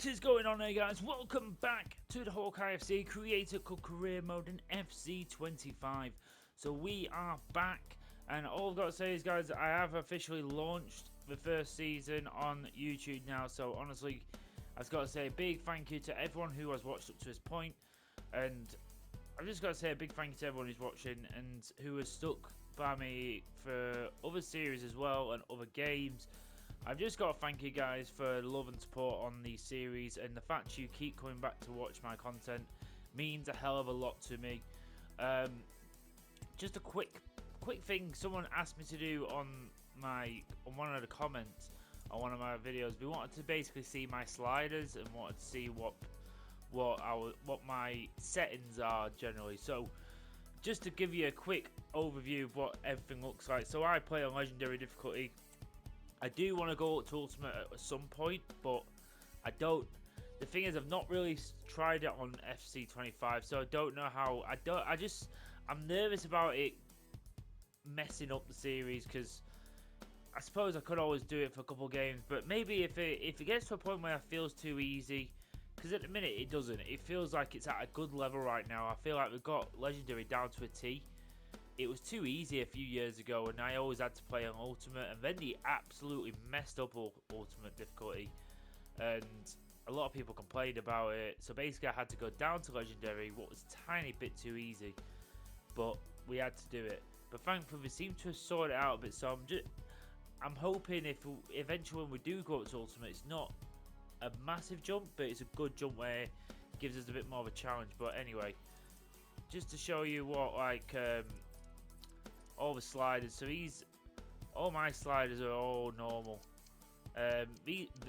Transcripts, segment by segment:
What is going on here, guys? Welcome back to the Hawkeye FC Creator Cup Career Mode in FC 25. So we are back, and all I've got to say is, guys, I have officially launched the first season on YouTube now. So honestly, I've got to say a big thank you to everyone who has watched up to this point, and I've just got to say a big thank you to everyone who's watching and who has stuck by me for other series as well and other games. I've just got to thank you guys for the love and support on these series, and the fact you keep coming back to watch my content means a hell of a lot to me. Just a quick thing someone asked me to do on one of the comments on one of my videos. We wanted to basically see my sliders and wanted to see what my settings are generally. So just to give you a quick overview of what everything looks like. So I play on legendary difficulty. I do want to go up to ultimate at some point, but I don't. The thing is, I've not really tried it on FC 25, so I don't know how. I'm nervous about it messing up the series, because I suppose I could always do it for a couple of games, but maybe if it gets to a point where it feels too easy, because at the minute it doesn't. It feels like it's at a good level right now. I feel like we've got legendary down to a T. It was too easy a few years ago, and I always had to play on ultimate, and then they absolutely messed up ultimate difficulty, and a lot of people complained about it. So basically I had to go down to legendary, what was a tiny bit too easy, but we had to do it. But thankfully we seem to have sorted it out a bit, so I'm hoping if eventually when we do go up to ultimate, it's not a massive jump, but it's a good jump where it gives us a bit more of a challenge. But anyway, just to show you what all the sliders. So all my sliders are all normal.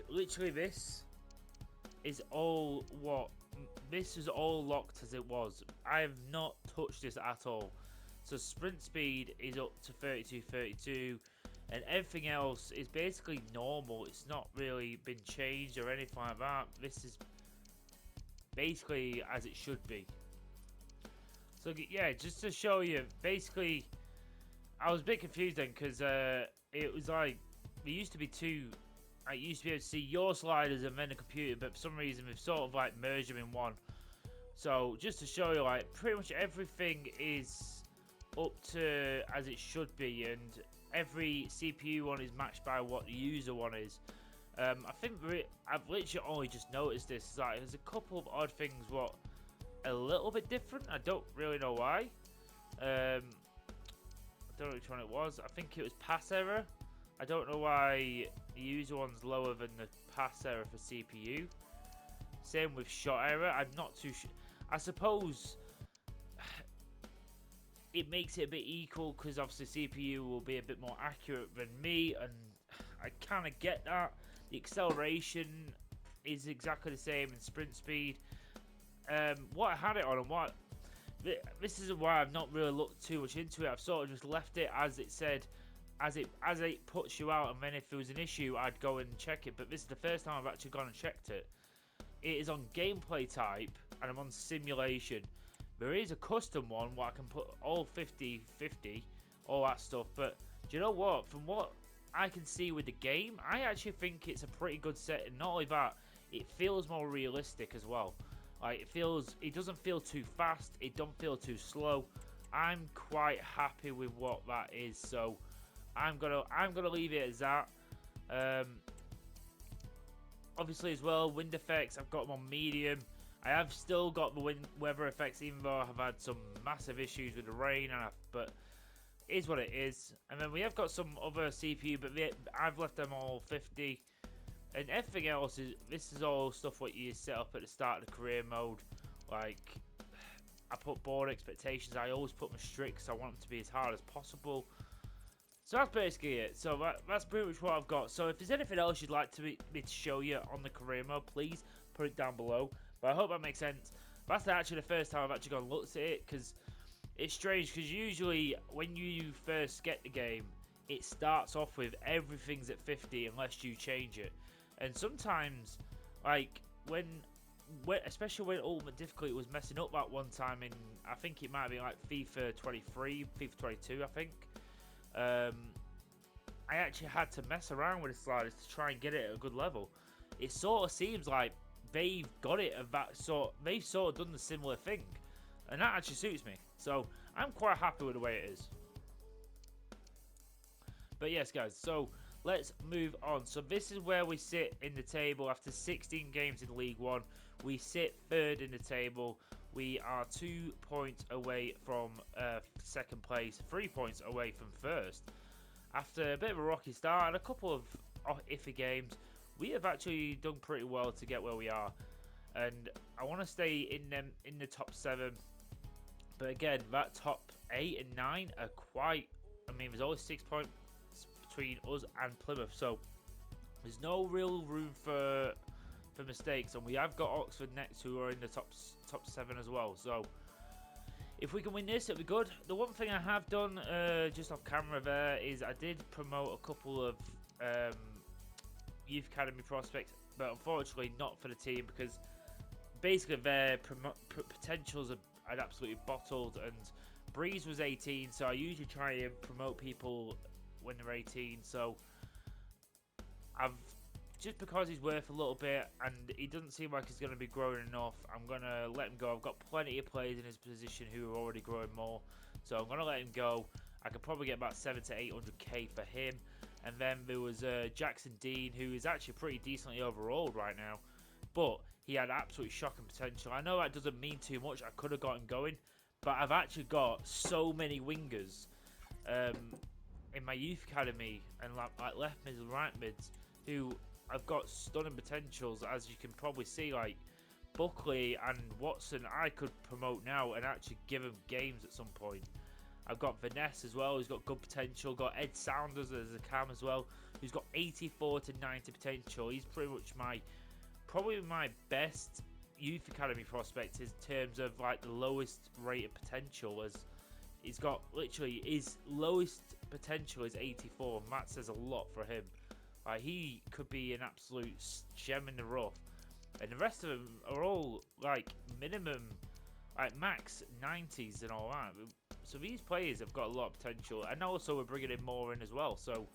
Literally this is all this is all locked as it was. I have not touched this at all. So sprint speed is up to 32, and everything else is basically normal. It's not really been changed or anything like that. This is basically as it should be. So yeah, just to show you, basically I was a bit confused then, because it was like there used to be two. I used to be able to see your sliders and then the computer, but for some reason we've sort of like merged them in one. So just to show you, like pretty much everything is up to as it should be, and every CPU one is matched by what the user one is. I think I've literally only just noticed this. It's like there's a couple of odd things what a little bit different. I don't really know why. I don't know which one it was. I think it was pass error. I don't know why the user one's lower than the pass error for CPU. Same with shot error. I'm not too sure. I suppose it makes it a bit equal, because obviously CPU will be a bit more accurate than me, and I kind of get that. The acceleration is exactly the same, and sprint speed. What I had it on, and what this is why I've not really looked too much into it. I've sort of just left it as it said, as it puts you out, and then if there was an issue I'd go and check it. But this is the first time I've actually gone and checked it. It is on gameplay type, and I'm on simulation. There is a custom one where I can put all 50-50, all that stuff, but do you know what? From what I can see with the game, I actually think it's a pretty good set, and not only that, it feels more realistic as well. Like it doesn't feel too fast, it don't feel too slow. I'm quite happy with what that is, so I'm gonna leave it as that. Obviously as well, wind effects, I've got them on medium. I have still got the weather effects, even though I have had some massive issues with the rain, but it is what it is. And then we have got some other CPU, but I've left them all 50. And everything else this is all stuff what you set up at the start of the career mode. Like I put board expectations. I always put them strict, so I want them to be as hard as possible. So that's basically it. So that's pretty much what I've got. So if there's anything else you'd like me to show you on the career mode, please put it down below. But I hope that makes sense. That's actually the first time I've actually gone and looked at it, because it's strange, because usually when you first get the game, it starts off with everything's at 50 unless you change it. And sometimes, like especially when Ultimate Difficulty was messing up that one time in, I think it might be like FIFA 23, FIFA 22, I think. I actually had to mess around with the sliders to try and get it at a good level. It sort of seems like they've got it of that sort. They've sort of done the similar thing, and that actually suits me. So I'm quite happy with the way it is. But yes, guys. So let's move on. So this is where we sit in the table after 16 games in League One. We sit third in the table. We are 2 points away from second place, 3 points away from first. After a bit of a rocky start and a couple of iffy games, we have actually done pretty well to get where we are. And I want to stay in the top 7. But again, that top 8 and 9 are quite... I mean, there's only 6 points between us and Plymouth. So there's no real room for mistakes. And we have got Oxford next, who are in the top 7 as well. So if we can win this, it'll be good. The one thing I have done just off camera there is I did promote a couple of youth academy prospects, but unfortunately not for the team, because basically their potentials are absolutely bottled. And Breeze was 18, so I usually try and promote people when they're 18. So I've just because he's worth a little bit and he doesn't seem like he's going to be growing enough, I'm going to let him go. I've got plenty of players in his position who are already growing more, so I'm going to let him go. I could probably get about 700 to 800k for him. And then there was Jackson Dean, who is actually pretty decently overall right now, but he had absolute shocking potential. I know that doesn't mean too much. I could have got him going, but I've actually got so many wingers in my youth academy and like left mids and right mids who I've got stunning potentials, as you can probably see. Like Buckley and Watson, I could promote now and actually give him games at some point. I've got Vanessa as well, who's got good potential. Got Ed Saunders as a cam as well, who's got 84 to 90 potential. He's pretty much probably my best youth academy prospect in terms of like the lowest rate of potential, as he's got literally his lowest potential is 84, and that says a lot for him. He could be an absolute gem in the rough, and the rest of them are all like minimum, like max 90s and all that. So these players have got a lot of potential, and also we're bringing in more in as well. So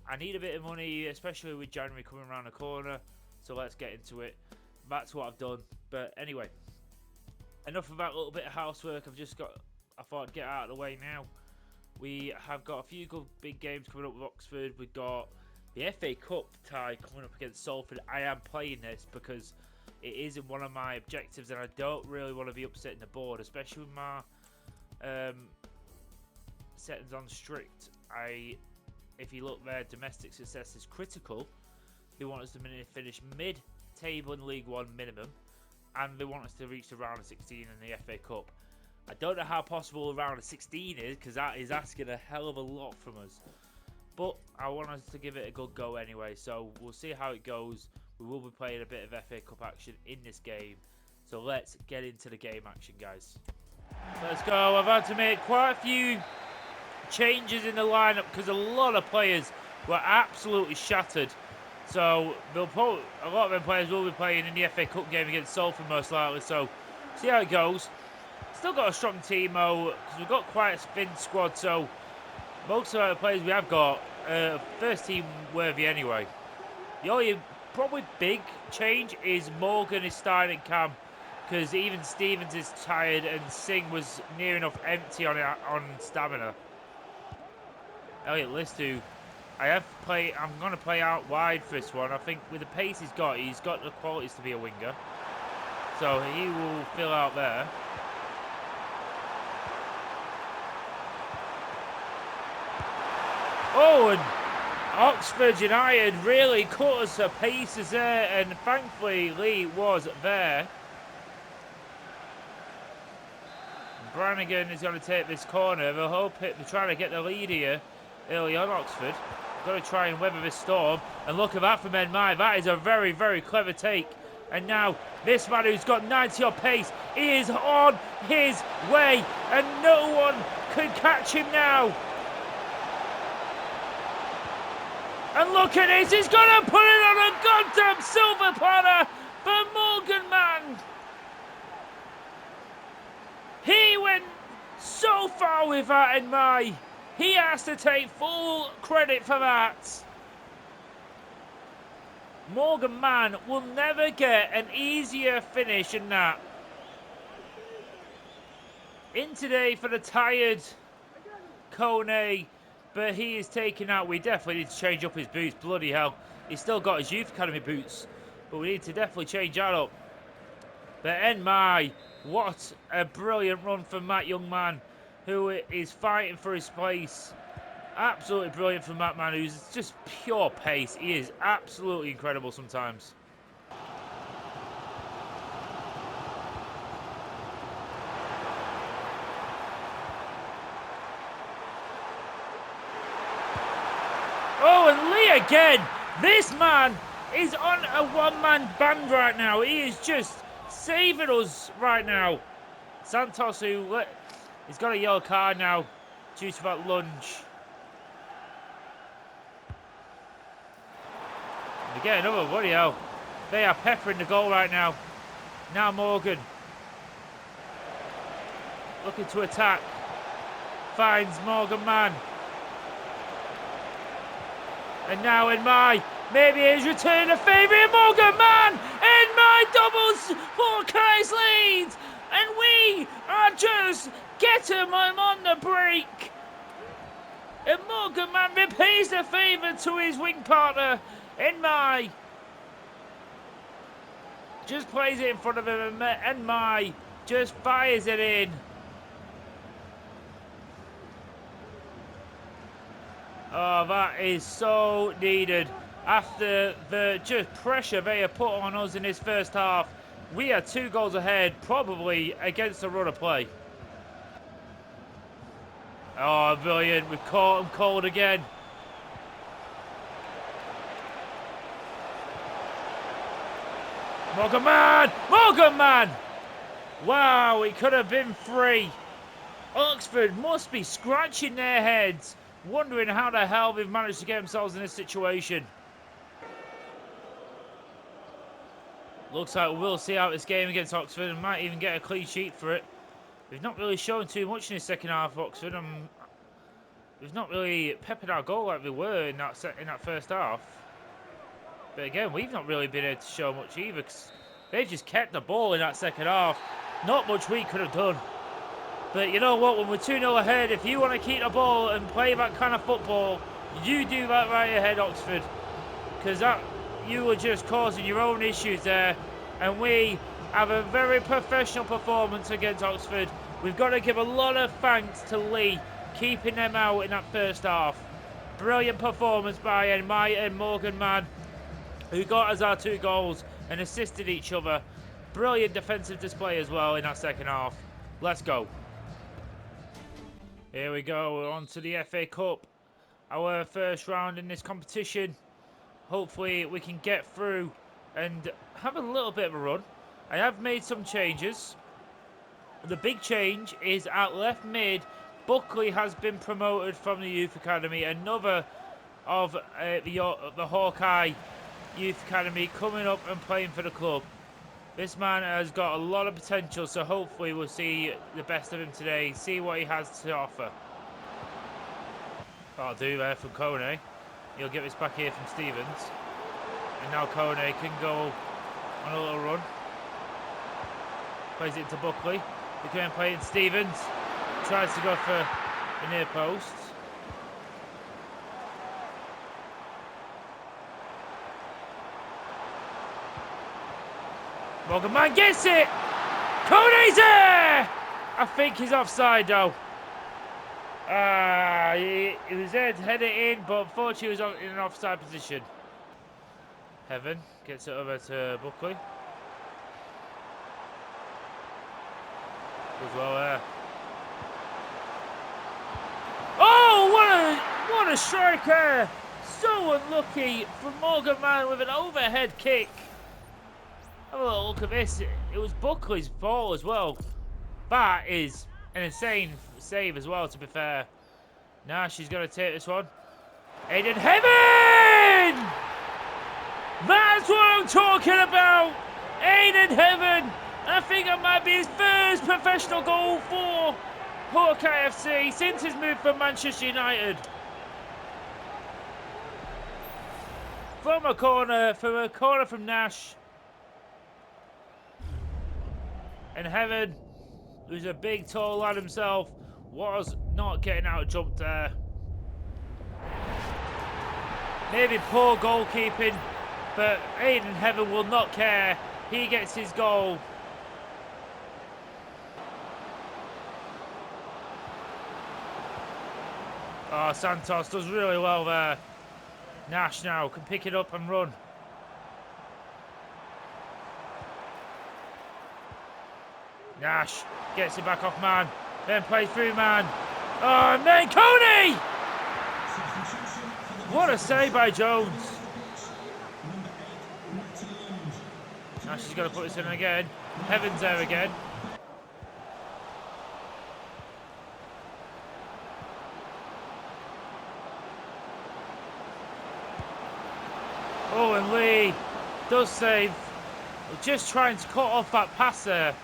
I need a bit of money, especially with January coming around the corner. So let's get into it. That's what I've done. But anyway, enough of that little bit of housework. I thought I'd get out of the way now. We have got a few good big games coming up with Oxford. We've got the FA Cup tie coming up against Salford. I am playing this because it is in one of my objectives, and I don't really want to be upsetting the board, especially with my settings on strict. If you look there, domestic success is critical. They want us to finish mid-table in League One minimum, and they want us to reach the round of 16 in the FA Cup. I don't know how possible a round of 16 is, because that is asking a hell of a lot from us. But I want us to give it a good go anyway, so we'll see how it goes. We will be playing a bit of FA Cup action in this game. So let's get into the game action, guys. Let's go. I've had to make quite a few changes in the lineup because a lot of players were absolutely shattered. So a lot of them players will be playing in the FA Cup game against Salford most likely. So see how it goes. Still got a strong team though, because we've got quite a thin squad. So most of the players we have got first team worthy anyway. The only probably big change is Morgan is starting at cam, because even Stevens is tired and Singh was near enough empty on stamina. Elliot Listu, I'm going to play out wide for this one. I think with the pace he's got the qualities to be a winger. So he will fill out there. Oh, and Oxford United really cut us to pieces there, and thankfully Lee was there. Brannigan is going to take this corner. They're trying to get the lead here early on, Oxford. Got to try and weather this storm. And look at that from Enmai. That is a very, very clever take. And now this man who's got 90 odd pace is on his way, and no one can catch him now. And look at this, he's going to put it on a goddamn silver platter for Morgan, man. He went so far with that in my. He has to take full credit for that. Morgan Mann will never get an easier finish than that. In today for the tired Kone, but he is taken out. We definitely need to change up his boots. Bloody hell. He's still got his Youth Academy boots, but we need to definitely change that up. But Enmai, what a brilliant run from that young man who is fighting for his place. Absolutely brilliant from that man who's just pure pace. He is absolutely incredible sometimes. Oh, and Lee again. This man is on a one-man band right now. He is just saving us right now. Santos, he's got a yellow card now due to that lunge. And we get another, bloody hell. They are peppering the goal right now. Now Morgan. Looking to attack. Finds Morgan Mann. And now Enmai, maybe he's returning a favour in Morgan Mann. Enmai doubles Hawkeye's lead. And we are just getting him on the break. And Morgan Mann repays the favour to his wing partner, Enmai. Just plays it in front of him, and Enmai just fires it in. Oh, that is so needed. After the just pressure they have put on us in this first half, we are 2 goals ahead, probably against the run of play. Oh, brilliant. We've caught him cold again. Morgan Mann! Morgan Mann! Wow, it could have been 3. Oxford must be scratching their heads, wondering how the hell they've managed to get themselves in this situation. Looks like we'll see out this game against Oxford and might even get a clean sheet for it. We've not really shown too much in the second half, Oxford. We've not really peppered our goal like we were in that first half. But again, we've not really been able to show much either, because they've just kept the ball in that second half. Not much we could have done. But you know what, when we're 2-0 ahead, if you want to keep the ball and play that kind of football, you do that right ahead, Oxford. Because you are just causing your own issues there. And we have a very professional performance against Oxford. We've got to give a lot of thanks to Lee, keeping them out in that first half. Brilliant performance by Enmai and Morgan Mann, who got us our 2 goals and assisted each other. Brilliant defensive display as well in that second half. Let's go. Here we go, we're on to the FA Cup. Our first round in this competition. Hopefully we can get through and have a little bit of a run. I have made some changes. The big change is at left mid, Buckley has been promoted from the Youth Academy. Another of the Hawkeye Youth Academy coming up and playing for the club. This man has got a lot of potential, so hopefully we'll see the best of him today, see what he has to offer. That'll do there from Kone. He'll get this back here from Stevens. And now Kone can go on a little run. Plays it into Buckley. They can play it in Stevens. Tries to go for the near post. Morgan Mann gets it! Kone's there! I think he's offside though. He was there to head it in, but unfortunately he was in an offside position. Heaven gets it over to Buckley. Goes well there. Oh, what a striker! So unlucky from Morgan Mann with an overhead kick. Have a little look at this. It was Buckley's ball as well. That is an insane save as well, to be fair. Now she's going to take this one. Aiden Heaven! That's what I'm talking about! Aiden Heaven! I think that might be his first professional goal for Hawkeye FC since his move from Manchester United. from a corner from Nash. And Heaven, who's a big tall lad himself, was not getting out jumped there. Maybe poor goalkeeping, but Aiden Heaven will not care. He gets his goal. Oh, Santos does really well there. Nash now can pick it up and run. Nash gets it back off man, then plays through man. Oh, and then Cody! What a save by Jones. Nash is going to put this in again. Heaven's there again. Oh, and Lee does save. Just trying to cut off that pass there.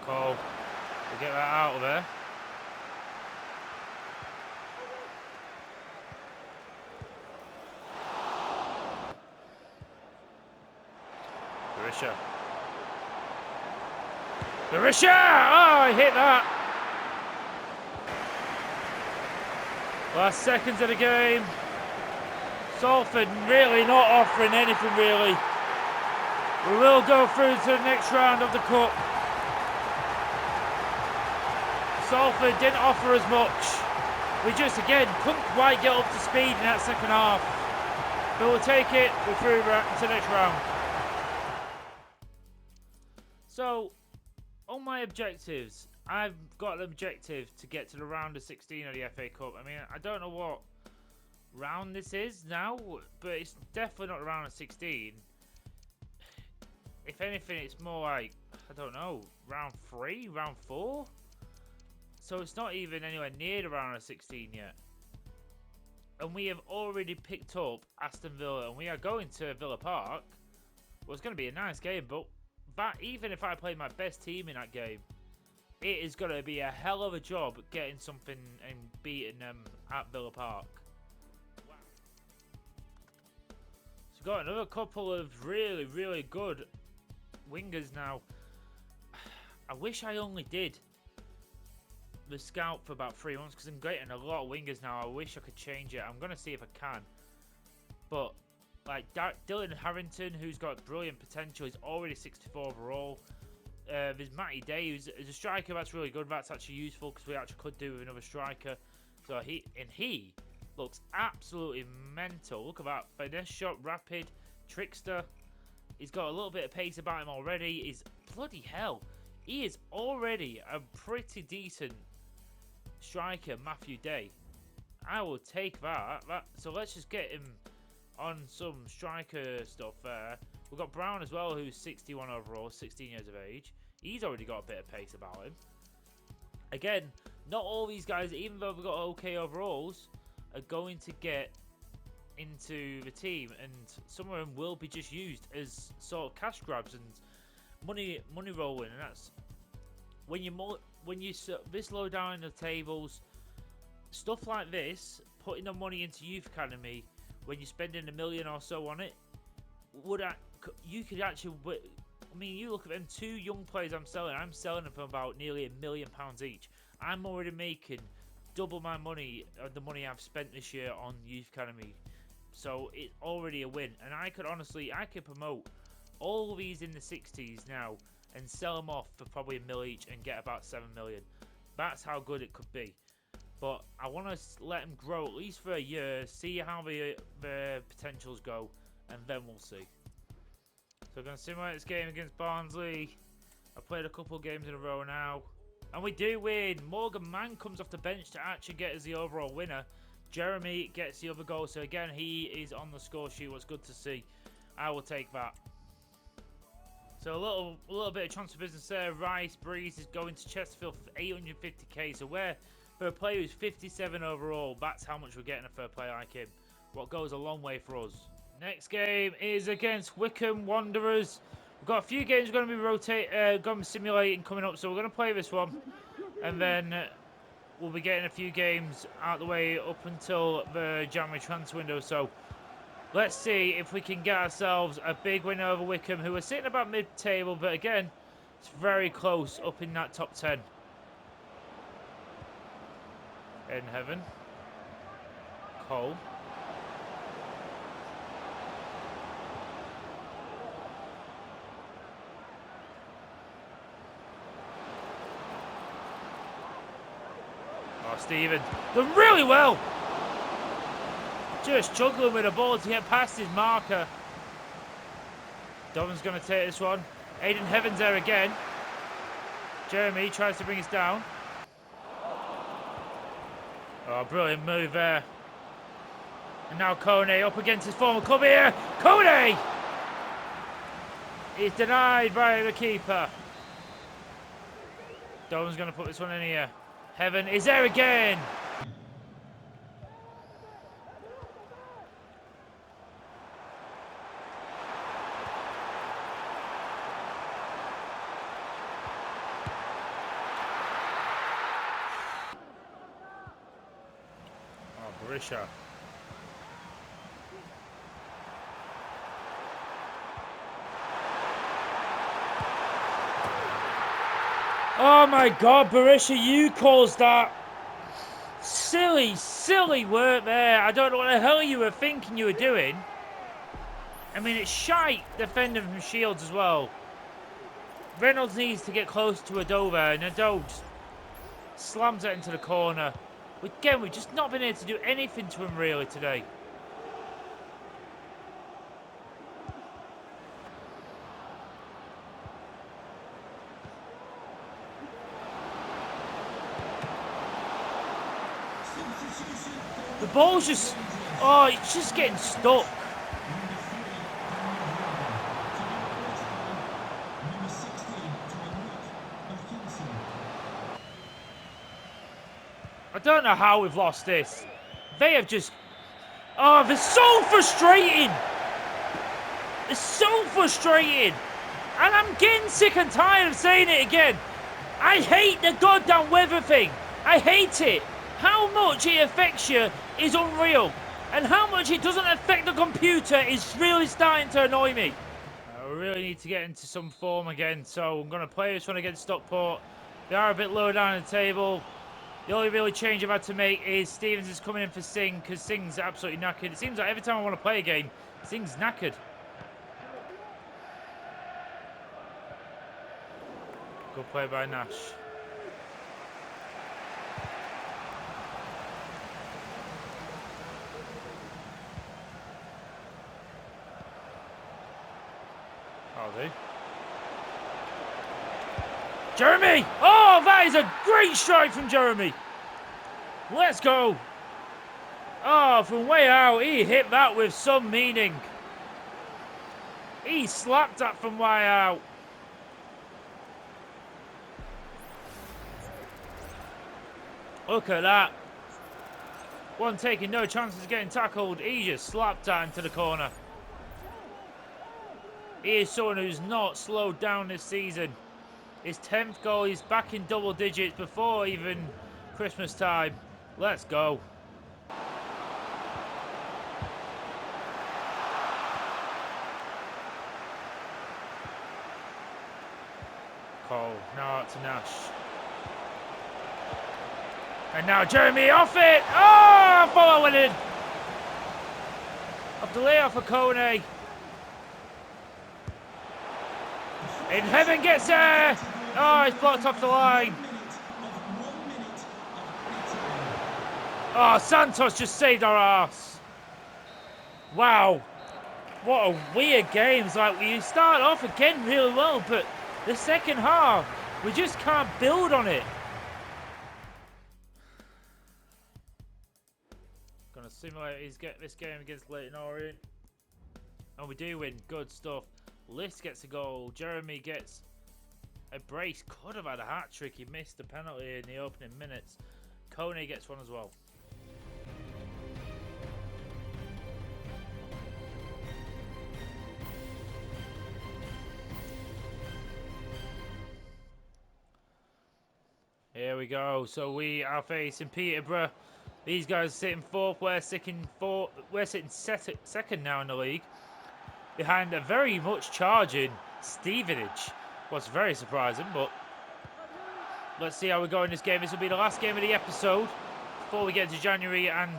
Cole, we'll get that out of there. Berisha! Oh, I hit that. Last seconds of the game. Salford really not offering anything really. We will go through to the next round of the cup. Salford didn't offer as much. We just again couldn't quite get up to speed in that second half. But we'll take it. We're through to the next round. So, on my objectives, I've got an objective to get to the round of 16 of the FA Cup. I mean, I don't know what round this is now, but it's definitely not the round of 16. If anything, it's more like, I don't know, round 3, round 4? So it's not even anywhere near the round of 16 yet. And we have already picked up Aston Villa, and we are going to Villa Park. Well, it's going to be a nice game, but even if I play my best team in that game, it is going to be a hell of a job getting something and beating them at Villa Park. Wow. So we've got another couple of really, really good wingers now. I wish I only did the scout for about 3 months because I'm getting a lot of wingers now. I wish I could change it. I'm going to see if I can. But like Dylan Harrington, who's got brilliant potential, he's already 64 overall. There's Matty Day, who's a striker that's really good. That's actually useful because we actually could do with another striker. So he looks absolutely mental. Look at that finesse shot, rapid, trickster. He's got a little bit of pace about him already. He's bloody hell. He is already a pretty decent striker, Matthew Day. I will take that. So let's just get him on some striker stuff there. We've got Brown as well, who's 61 overall, 16 years of age. He's already got a bit of pace about him. Again, not all these guys, even though they've got okay overalls, are going to get into the team, and some of them will be just used as sort of cash grabs and money rolling. And that's when you this low down in the tables, stuff like this, putting the money into youth academy when you're spending $1 million or so on it, you could actually. I mean, you look at them 2 young players I'm selling them for about nearly £1 million each. I'm already making double my money, the money I've spent this year on youth academy. So it's already a win, and I could promote all these in the 60s now and sell them off for probably $1 million each and get about 7 million. That's how good it could be. But I want to let them grow at least for a year, see how the potentials go, and then we'll see. So we're going to simulate this game against Barnsley. I've played a couple of games in a row now, and we do win. Morgan Mann comes off the bench to actually get us the overall winner. Jeremy gets the other goal, so again he is on the score sheet. What's good to see. I will take that. So a little bit of transfer business there. Rice Breeze is going to Chesterfield for 850k. So for a player who's 57 overall, that's how much we're getting for a player like him. What goes a long way for us. Next game is against Wycombe Wanderers. We've got a few games we're going to be simulating coming up, so we're going to play this one, and then we'll be getting a few games out the way up until the January transfer window. So let's see if we can get ourselves a big win over Wickham, who are sitting about mid-table, but again, it's very close up in that top 10. In heaven. Cole. Oh, Stephen. Done really well. Just juggling with the ball to get past his marker. Donovan's going to take this one. Aiden Heaven's there again. Jeremy tries to bring us down. Oh, brilliant move there. And now Kone up against his former club here. Kone! He's denied by the keeper. Donovan's going to put this one in here. Heaven is there again. Oh, Barisha. Oh my God, Barisha, you caused that. Silly, silly work there. I don't know what the hell you were thinking you were doing. I mean, it's shite defending from Shields as well. Reynolds needs to get close to Adova, and Adova just slams it into the corner. Again, we've just not been able to do anything to him really today. The ball's just, oh, it's just getting stuck. I don't know how we've lost this. They have just, oh, they're so frustrating. It's so frustrating. And I'm getting sick and tired of saying it again. I hate the goddamn weather thing. I hate it. How much it affects you is unreal. And how much it doesn't affect the computer is really starting to annoy me. We really need to get into some form again. So I'm going to play this one against Stockport. They are a bit lower down the table. The only really change I've had to make is Stevens is coming in for Singh because Singh's absolutely knackered. It seems like every time I want to play a game, Singh's knackered. Good play by Nash. I'll do. Jeremy! Oh, that is a great strike from Jeremy. Let's go. Oh, from way out, he hit that with some meaning. He slapped that from way out. Look at that. One taking no chances of getting tackled. He just slapped that into the corner. He is someone who's not slowed down this season. His 10th goal, he's back in double digits before even Christmas time. Let's go. Cole, now out to Nash. And now Jeremy off it! Oh, following it! Off the layoff for Kone. In heaven gets there! Oh, he's blocked off the line. Oh, Santos just saved our arse. Wow. What a weird game. It's like we start off again really well, but the second half, we just can't build on it. Gonna simulate this game against Leyton Orient. And we do win. Good stuff. List gets a goal. Jeremy gets a brace. Could have had a hat-trick. He missed a penalty in the opening minutes. Kone gets one as well. we go. So we are facing Peterborough. These guys are sitting fourth. We're sitting fourth. We're sitting second now in the league, behind a very much charging Stevenage. Was very surprising, but let's see how we go in this game. This will be the last game of the episode before we get to January, and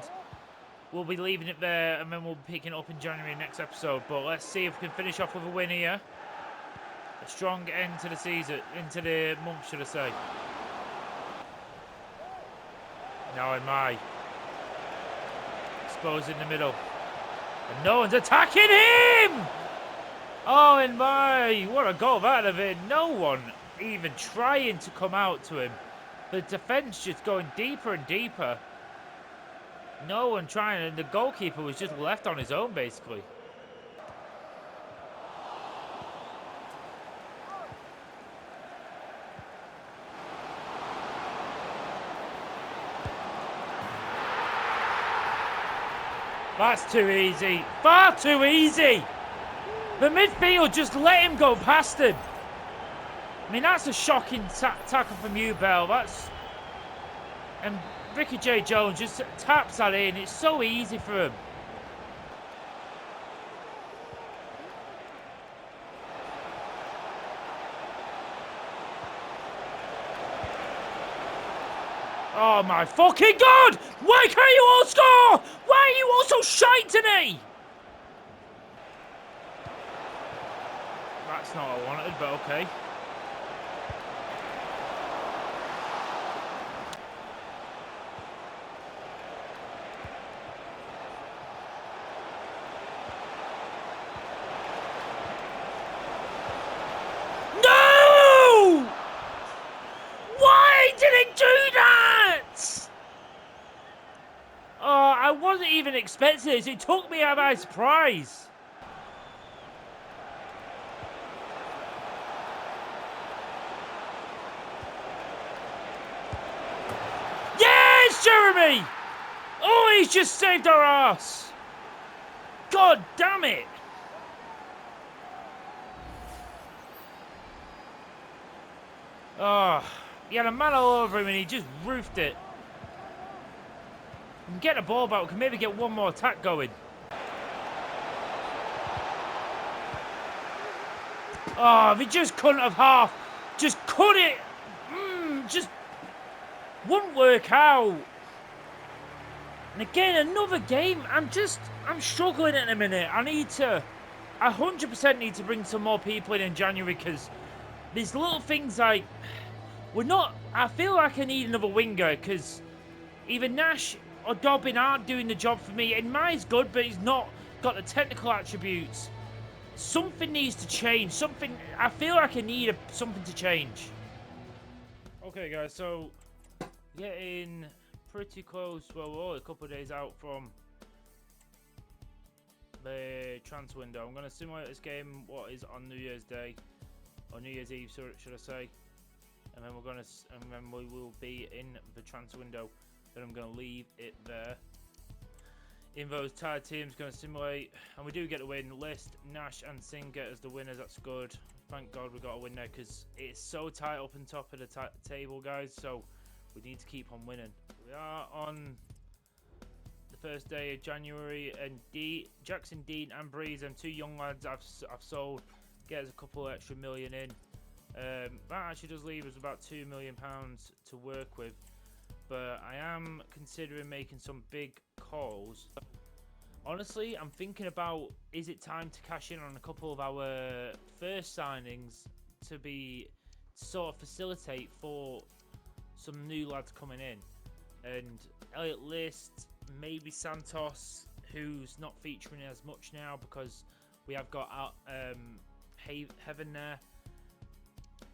we'll be leaving it there, and then we'll be picking it up in January next episode. But let's see if we can finish off with a win here. A strong end to the season, into the month, should I say. Now in my exposed in the middle. And no one's attacking him! Oh, in my, what a goal that would have been. No one even trying to come out to him. The defence just going deeper and deeper. No one trying, and the goalkeeper was just left on his own, basically. That's too easy. Far too easy. The midfield just let him go past him. I mean, that's a shocking tackle from you, Bell. And Ricky J. Jones just taps that in. It's so easy for him. Oh my fucking God! Why can't you all score? Why are you all so shite today? That's not what I wanted, but okay. No! Why did it do that? Oh, I wasn't even expecting this. It took me out by surprise. Yes, Jeremy! Oh, he's just saved our ass. God damn it. Oh, he had a man all over him and he just roofed it. We can get the ball back. We can maybe get one more attack going. Oh, we just couldn't have half. Just cut it. Just wouldn't work out. And again, another game. I'm struggling at the minute. I 100% need to bring some more people in January, because there's little things like, I feel like I need another winger, because either Nash or Dobbin aren't doing the job for me. And Mai's good, but he's not got the technical attributes. Something needs to change. I feel like I need something to change. Okay, guys, so getting pretty close. Well, we're only a couple of days out from the transfer window. I'm going to simulate this game, what is on New Year's Day, or New Year's Eve, should I say? And then we will be in the transfer window. Then I'm going to leave it there. In those tied teams, going to simulate, and we do get a win. List Nash and Singh get as the winners. That's good. Thank God we got a win there, because it's so tight up on top of the table, guys. So we need to keep on winning. We are on the first day of January, and Jackson, Dean, and Breeze, and two young lads I've sold. Get us a couple extra million in. That actually does leave us about £2 million to work with. But I am considering making some big calls. Honestly, I'm thinking about, is it time to cash in on a couple of our first signings to sort of facilitate for some new lads coming in. And Elliot List, maybe Santos, who's not featuring as much now because we have got Heaven there.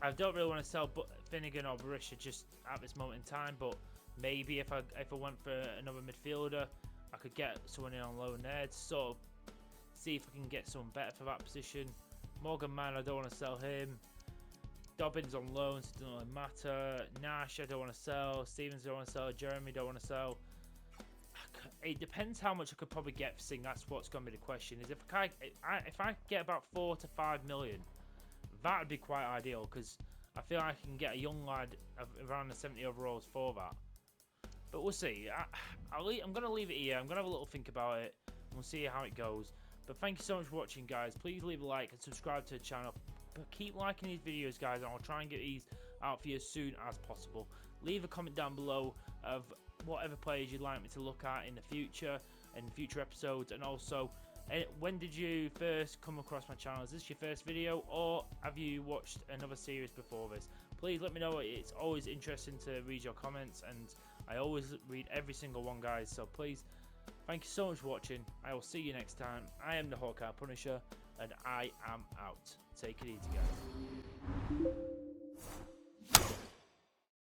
I don't really want to sell Finnegan or Barisha just at this moment in time, but maybe if I went for another midfielder, I could get someone in on loan there to sort of see if I can get someone better for that position. Morgan Mann, I don't want to sell him. Dobbins on loan, so it doesn't really matter. Nash, I don't want to sell. Stevens, I don't want to sell. Jeremy, don't want to sell. It depends how much I could probably get for Singh. That's what's going to be the question. Is if I get about 4 to 5 million, that would be quite ideal, because I feel like I can get a young lad of around the 70 overalls for that. But we'll see. I'm going to leave it here. I'm going to have a little think about it. We'll see how it goes. But thank you so much for watching, guys. Please leave a like and subscribe to the channel. But keep liking these videos, guys, and I'll try and get these out for you as soon as possible. Leave a comment down below of whatever players you'd like me to look at in the future, in future episodes, and also when did you first come across my channel? Is this your first video, or have you watched another series before this? Please let me know. It's always interesting to read your comments, and I always read every single one, guys. So please, thank you so much for watching. I will see you next time. I am the Hawkeye Punisher, and I am out. Take it easy, guys.